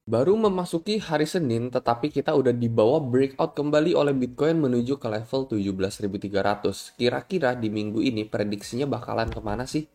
Baru memasuki hari Senin, tetapi kita udah dibawa breakout kembali oleh Bitcoin menuju ke level 17.300. Kira-kira di minggu ini prediksinya bakalan kemana sih?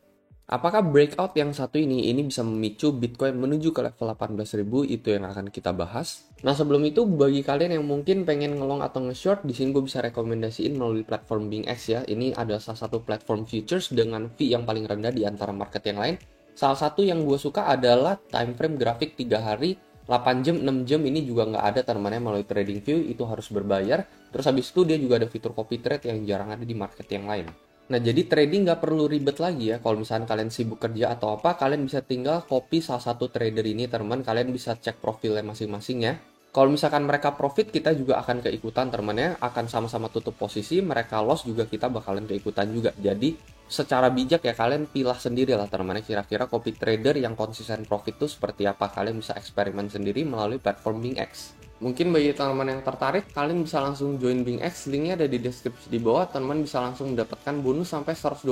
Apakah breakout yang satu ini bisa memicu Bitcoin menuju ke level 18.000? Itu yang akan kita bahas. Nah, sebelum itu bagi kalian yang mungkin pengen ngelong atau nge-short, di sini gue bisa rekomendasiin melalui platform BingX ya. Ini ada salah satu platform futures dengan fee yang paling rendah di antara market yang lain. Salah satu yang gue suka adalah time frame grafik 3 hari, 8 jam, 6 jam ini juga nggak ada temannya melalui TradingView, itu harus berbayar. Terus habis itu dia juga ada fitur copy trade yang jarang ada di market yang lain. Nah, jadi trading nggak perlu ribet lagi ya. Kalau misalkan kalian sibuk kerja atau apa, kalian bisa tinggal copy salah satu trader ini, teman. Kalian bisa cek profilnya masing-masing ya. Kalau misalkan mereka profit, kita juga akan keikutan, temannya. Akan sama-sama tutup posisi, mereka loss juga kita bakalan keikutan juga. Jadi, secara bijak ya, kalian pilah sendiri lah, temannya. Kira-kira copy trader yang konsisten profit itu seperti apa. Kalian bisa eksperimen sendiri melalui platform BingX. Mungkin bagi teman-teman yang tertarik, kalian bisa langsung join BingX, linknya ada di deskripsi di bawah, teman-teman bisa langsung mendapatkan bonus sampai $120.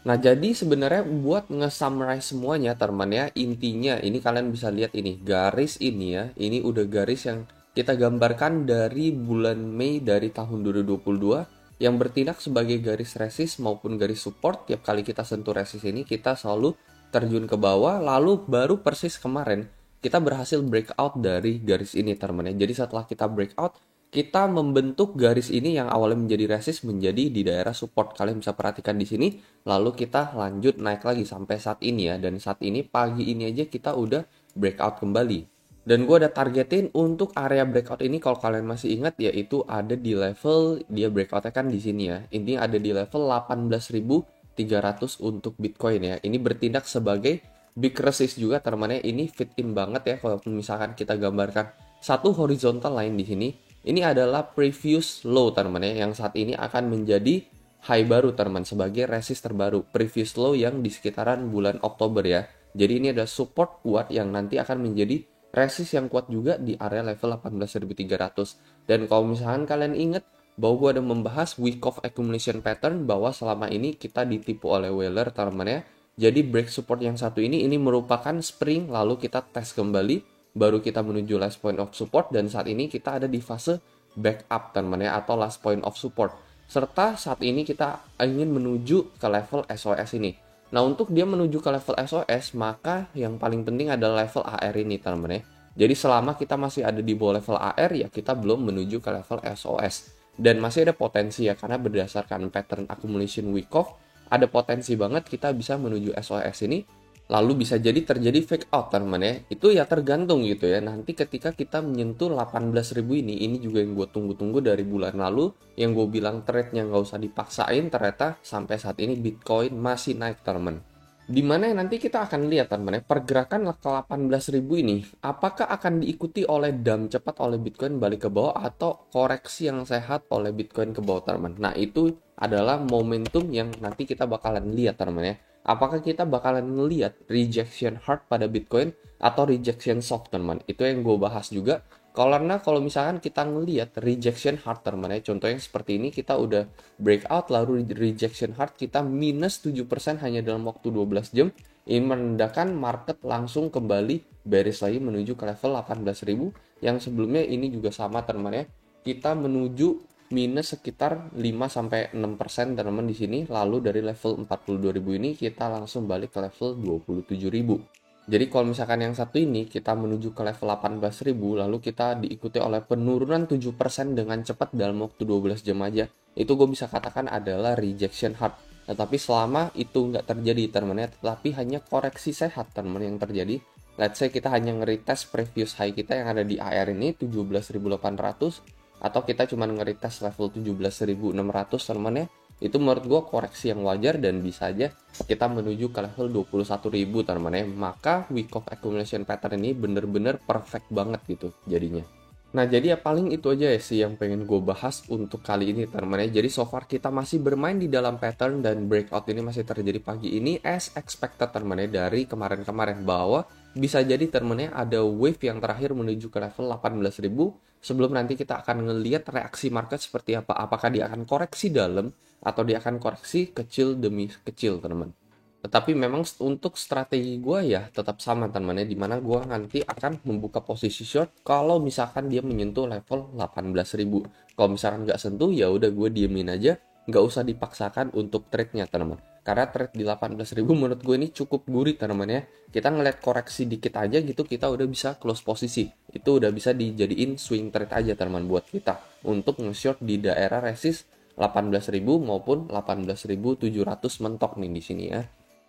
Nah, jadi sebenarnya buat nge-summarize semuanya, teman ya, intinya ini kalian bisa lihat ini, garis ini ya, ini udah garis yang kita gambarkan dari bulan Mei dari tahun 2022, yang bertindak sebagai garis resist maupun garis support. Tiap kali kita sentuh resist ini, kita selalu terjun ke bawah, lalu baru persis kemarin kita berhasil breakout dari garis ini, teman-teman. Jadi setelah kita breakout, kita membentuk garis ini yang awalnya menjadi resist menjadi di daerah support. Kalian bisa perhatikan di sini. Lalu kita lanjut naik lagi sampai saat ini ya. Dan saat ini pagi ini aja kita udah breakout kembali. Dan gue ada targetin untuk area breakout ini, kalau kalian masih ingat, yaitu ada di level, dia breakoutnya kan di sini ya. Ini ada di level 18.300 untuk Bitcoin ya. Ini bertindak sebagai big resist juga, teman-teman. Ini fit in banget ya kalau misalkan kita gambarkan satu horizontal line di sini. Ini adalah previous low, teman-teman, yang saat ini akan menjadi high baru, teman, sebagai resist terbaru. Previous low yang di sekitaran bulan Oktober ya. Jadi ini ada support kuat yang nanti akan menjadi resist yang kuat juga di area level 18.300. Dan kalau misalkan kalian ingat bahwa gue ada membahas week of accumulation pattern, bahwa selama ini kita ditipu oleh Wheeler, teman-teman ya. Jadi break support yang satu ini merupakan spring, lalu kita tes kembali, baru kita menuju last point of support, dan saat ini kita ada di fase backup, teman-teman ya, atau last point of support. Serta saat ini kita ingin menuju ke level SOS ini. Nah, untuk dia menuju ke level SOS, maka yang paling penting adalah level AR ini, teman-teman ya. Jadi selama kita masih ada di bawah level AR, ya kita belum menuju ke level SOS. Dan masih ada potensi ya, karena berdasarkan pattern accumulation week off, ada potensi banget kita bisa menuju SOS ini, lalu bisa jadi terjadi fake out, teman ya. Itu ya tergantung gitu ya. Nanti ketika kita menyentuh 18.000 ini juga yang gue tunggu-tunggu dari bulan lalu, yang gue bilang trade-nya nggak usah dipaksain, ternyata sampai saat ini Bitcoin masih naik, teman. Dimana nanti kita akan lihat, teman, pergerakan ke 18.000 ini apakah akan diikuti oleh dump cepat oleh Bitcoin balik ke bawah, atau koreksi yang sehat oleh Bitcoin ke bawah, teman. Nah, itu adalah momentum yang nanti kita bakalan lihat, teman ya. Apakah kita bakalan ngelihat rejection hard pada Bitcoin atau rejection soft, teman. Itu yang gue bahas juga. Karena kalau misalkan kita ngelihat rejection hard, teman ya, contohnya seperti ini, kita udah breakout lalu rejection hard, kita minus 7% hanya dalam waktu 12 jam. Ini menandakan market langsung kembali bearish lagi menuju ke level 18.000, yang sebelumnya ini juga sama, teman ya. Kita menuju minus sekitar 5-6%, teman di sini. Lalu dari level 42.000 ini kita langsung balik ke level 27.000. Jadi kalau misalkan yang satu ini kita menuju ke level 18.000, lalu kita diikuti oleh penurunan 7% dengan cepat dalam waktu 12 jam aja, itu gue bisa katakan adalah rejection hard. Tetapi selama itu nggak terjadi, teman-teman, tetapi hanya koreksi sehat, teman-teman, yang terjadi. Let's say kita hanya nge-retest previous high kita yang ada di AR ini 17.800, atau kita cuma nge-retest level 17.600, teman-teman ya. Itu menurut gue koreksi yang wajar, dan bisa aja kita menuju ke level 21.000, teman-teman ya. Maka week of accumulation pattern ini bener-bener perfect banget gitu jadinya. Nah, jadi ya paling itu aja ya sih yang pengen gue bahas untuk kali ini, teman-teman ya. Jadi so far kita masih bermain di dalam pattern, dan breakout ini masih terjadi pagi ini as expected, teman-teman ya, dari kemarin-kemarin, bahwa bisa jadi, teman-teman ya, ada wave yang terakhir menuju ke level 18.000, sebelum nanti kita akan ngelihat reaksi market seperti apa. Apakah dia akan koreksi dalam atau dia akan koreksi kecil demi kecil, teman-teman. Tapi memang untuk strategi gue ya tetap sama teman-teman ya, dimana gue nanti akan membuka posisi short kalau misalkan dia menyentuh level 18.000. Kalau misalkan nggak sentuh ya udah gue diemin aja, nggak usah dipaksakan untuk trade-nya teman-teman. Karena trade di 18.000 menurut gue ini cukup gurih teman-teman ya. Kita ngeliat koreksi dikit aja gitu kita udah bisa close posisi. Itu udah bisa dijadiin swing trade aja teman-teman buat kita untuk nge-short di daerah resist 18.000 maupun 18.700 mentok nih di sini ya.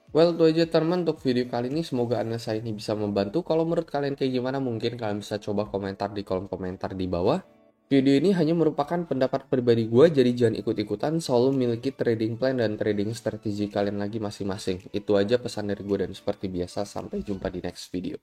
Well, itu aja teman untuk video kali ini. Semoga analisa ini bisa membantu. Kalau menurut kalian kayak gimana, mungkin kalian bisa coba komentar di kolom komentar di bawah. Video ini hanya merupakan pendapat pribadi gue, jadi jangan ikut-ikutan. Selalu memiliki trading plan dan trading strategi kalian lagi masing-masing. Itu aja pesan dari gue dan seperti biasa, sampai jumpa di next video.